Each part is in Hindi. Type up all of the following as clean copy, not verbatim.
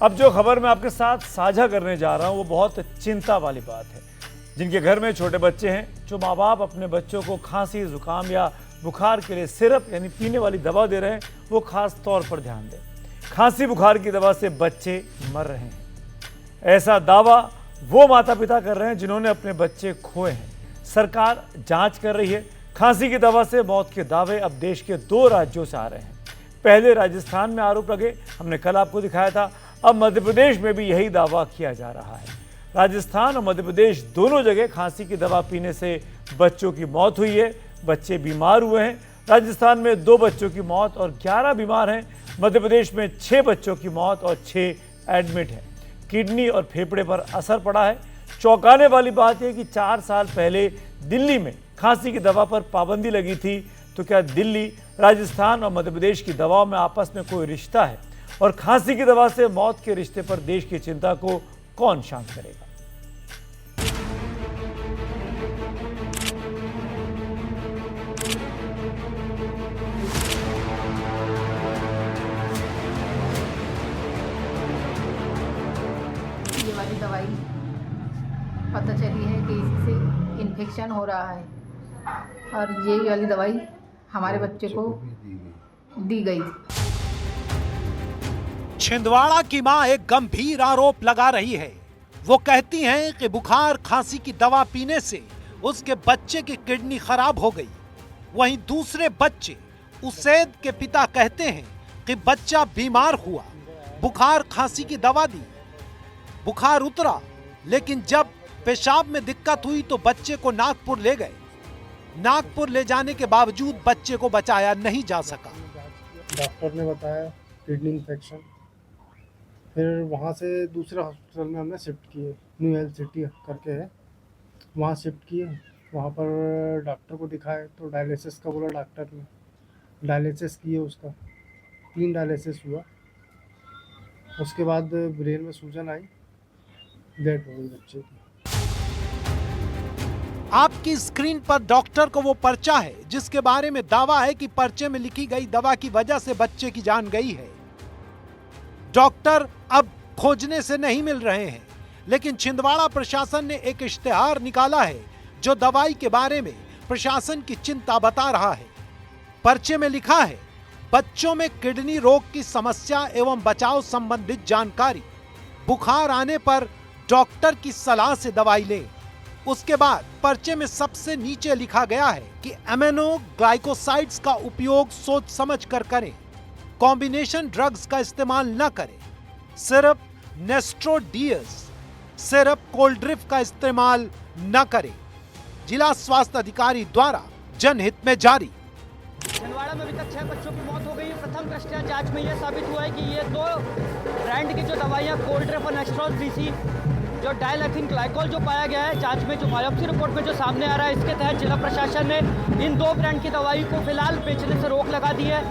अब जो खबर मैं आपके साथ साझा करने जा रहा हूं वो बहुत चिंता वाली बात है। जिनके घर में छोटे बच्चे हैं, जो माँ बाप अपने बच्चों को खांसी, जुकाम या बुखार के लिए सिरप यानी पीने वाली दवा दे रहे हैं, वो खास तौर पर ध्यान दें। खांसी बुखार की दवा से बच्चे मर रहे हैं, ऐसा दावा वो माता पिता कर रहे हैं जिन्होंने अपने बच्चे खोए हैं। सरकार जांच कर रही है। खांसी की दवा से मौत के दावे अब देश के 2 राज्यों से आ रहे हैं। पहले राजस्थान में आरोप लगे, हमने कल आपको दिखाया था। अब मध्य प्रदेश में भी यही दावा किया जा रहा है। राजस्थान और मध्य प्रदेश दोनों जगह खांसी की दवा पीने से बच्चों की मौत हुई है, बच्चे बीमार हुए हैं। राजस्थान में 2 बच्चों की मौत और 11 बीमार हैं। मध्य प्रदेश में 6 बच्चों की मौत और 6 एडमिट हैं। किडनी और फेफड़े पर असर पड़ा है। चौंकाने वाली बात यह कि 4 साल पहले दिल्ली में खांसी की दवा पर पाबंदी लगी थी, तो क्या दिल्ली, राजस्थान और मध्य प्रदेश की दवाओं में आपस में कोई रिश्ता है? और खांसी की दवा से मौत के रिश्ते पर देश की चिंता को कौन शांत करेगा? ये वाली दवाई पता चली है कि इससे इन्फेक्शन हो रहा है और ये वाली दवाई हमारे बच्चे को दी गई थी। छिंदवाड़ा की मां एक गंभीर आरोप लगा रही है। वो कहती हैं कि बुखार खांसी की दवा पीने से उसके बच्चे की किडनी खराब हो गई। वहीं दूसरे बच्चे उसैद के पिता कहते हैं कि बच्चा बीमार हुआ, बुखार खांसी की दवा दी, बुखार उतरा, लेकिन जब पेशाब में दिक्कत हुई तो बच्चे को नागपुर ले गए। नागपुर ले जाने के बावजूद बच्चे को बचाया नहीं जा सका। डॉक्टर ने बताया किडनी इन्फेक्शन, फिर वहाँ से दूसरे हॉस्पिटल में हमने शिफ्ट किए, न्यू हेल्थ सिटी करके है, वहाँ शिफ्ट किए। वहाँ पर डॉक्टर को दिखाए तो डायलिसिस का बोला डॉक्टर ने। डायलिसिस किए, उसका 3 डायलिसिस हुआ। उसके बाद ब्रेन में सूजन आई, डेथ हो गई बच्चे की। आपकी स्क्रीन पर डॉक्टर को वो पर्चा है जिसके बारे में दावा है कि पर्चे में लिखी गई दवा की वजह से बच्चे की जान गई है। डॉक्टर अब खोजने से नहीं मिल रहे हैं, लेकिन छिंदवाड़ा प्रशासन ने एक इश्तेहार निकाला है जो दवाई के बारे में प्रशासन की चिंता बता रहा है। पर्चे में लिखा है, बच्चों में किडनी रोग की समस्या एवं बचाव संबंधित जानकारी। बुखार आने पर डॉक्टर की सलाह से दवाई लें। उसके बाद पर्चे में सबसे नीचे लिखा गया है कि एमिनो ग्लाइकोसाइड्स का उपयोग सोच समझ कर करें, कॉम्बिनेशन ड्रग्स का इस्तेमाल न करें, सिर्फ नेस्ट्रोडीएस, सिर्फ कोल्ड्रिफ का इस्तेमाल न करें। जिला स्वास्थ्य अधिकारी द्वारा जनहित में जारी। छिंदवाड़ा में अभी तक 6 बच्चों की मौत हो गई। प्रथम दृष्टया जांच में यह साबित हुआ है कि ये 2 ब्रांड की जो दवाइयाँ कोल्ड्रिफ और नेस्ट्रोज डीसी, जो डायलैथिन ग्लाइकोल जो पाया गया है जांच में, जो बायोप्सी रिपोर्ट में जो सामने आ रहा है, इसके तहत जिला प्रशासन ने इन 2 ब्रांड की दवाई को फिलहाल बेचने से रोक लगा दी है।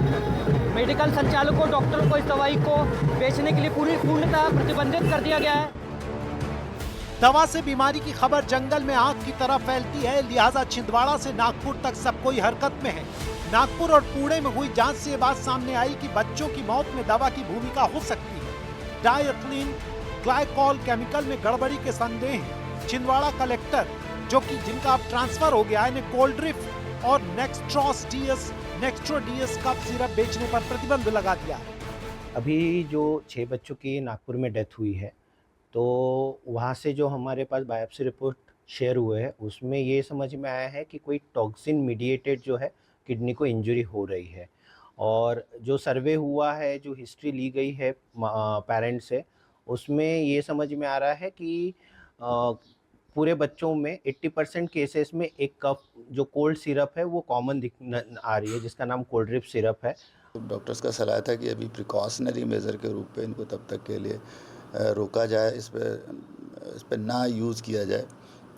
मेडिकल संचालकों, डॉक्टरों को इस दवाई को बेचने के लिए पूर्णतः प्रतिबंधित कर दिया गया है। दवा से बीमारी की खबर जंगल में आग की तरह फैलती है, लिहाजा छिंदवाड़ा से नागपुर तक सब कोई हरकत में है। नागपुर और पुणे में हुई जांच से ये बात सामने आई कि बच्चों की मौत में दवा की भूमिका हो सकती है। डायथलीन ग्लाइकोल केमिकल में गड़बड़ी के संदेह हैं। छिंदवाड़ा कलेक्टर, जो कि जिनका अब ट्रांसफर हो गया है, ने कोल्ड्रिफ और नेस्ट्रोडीएस कप सिरप बेचने पर प्रतिबंध लगा दिया है। अभी जो 6 बच्चों की नागपुर में डेथ हुई है, तो वहाँ से जो हमारे पास बायोप्सी रिपोर्ट शेयर हुए हैं, उसमें ये समझ में आया है कि कोई टॉक्सिन मीडिएटेड जो है किडनी को इंजरी हो रही है। और जो सर्वे हुआ है, जो हिस्ट्री ली गई है पेरेंट्स से, उसमें ये समझ में आ रहा है कि पूरे बच्चों में 80% केसेस में एक कप जो कोल्ड सिरप है वो कॉमन आ रही है, जिसका नाम कोल्ड्रिप सिरप है। डॉक्टर्स का सलाह था कि अभी प्रिकॉशनरी मेजर के रूप पे इनको तब तक के लिए रोका जाए, इस पे ना यूज़ किया जाए,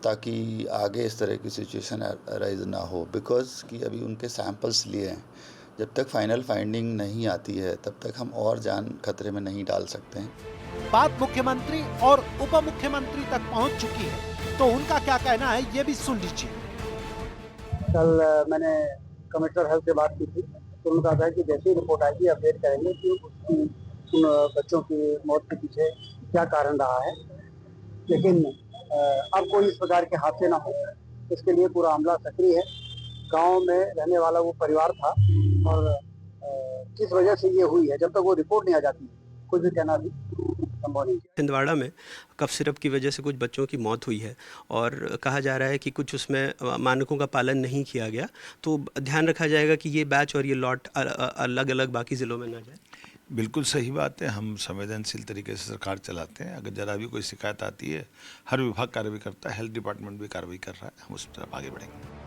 ताकि आगे इस तरह की सिचुएशन अराइज ना हो। बिकॉज कि अभी उनके सैंपल्स लिए हैं, जब तक फाइनल फाइंडिंग नहीं आती है तब तक हम और जान खतरे में नहीं डाल सकते हैं। बात मुख्यमंत्री और उप मुख्यमंत्री तक पहुंच चुकी है, तो उनका क्या कहना है ये भी सुन लीजिए। कल मैंने कमिश्नर हेल्थ से बात की थी, तो उन्होंने कहा था कि जैसे ही रिपोर्ट आएगी अपडेट करेंगे कि उसकी उन बच्चों की मौत के पीछे क्या कारण रहा है, लेकिन अब कोई इस प्रकार के हादसे ना हो, इसके लिए पूरा अमला सक्रिय है। गांव में रहने वाला वो परिवार था और किस वजह से ये हुई है, जब तक वो रिपोर्ट नहीं आ जाती कुछ भी कहना भी संभव नहीं है। छिंदवाड़ा में कफ सिरप की वजह से कुछ बच्चों की मौत हुई है और कहा जा रहा है कि कुछ उसमें मानकों का पालन नहीं किया गया, तो ध्यान रखा जाएगा कि ये बैच और ये लॉट अलग अलग बाकी ज़िलों में ना जाए। बिल्कुल सही बात है। हम संवेदनशील तरीके से सरकार चलाते हैं। अगर जरा भी कोई शिकायत आती है, हर विभाग कार्रवाई करता है, हेल्थ डिपार्टमेंट भी कार्रवाई कर रहा है, हम उस तरफ आगे बढ़ेंगे।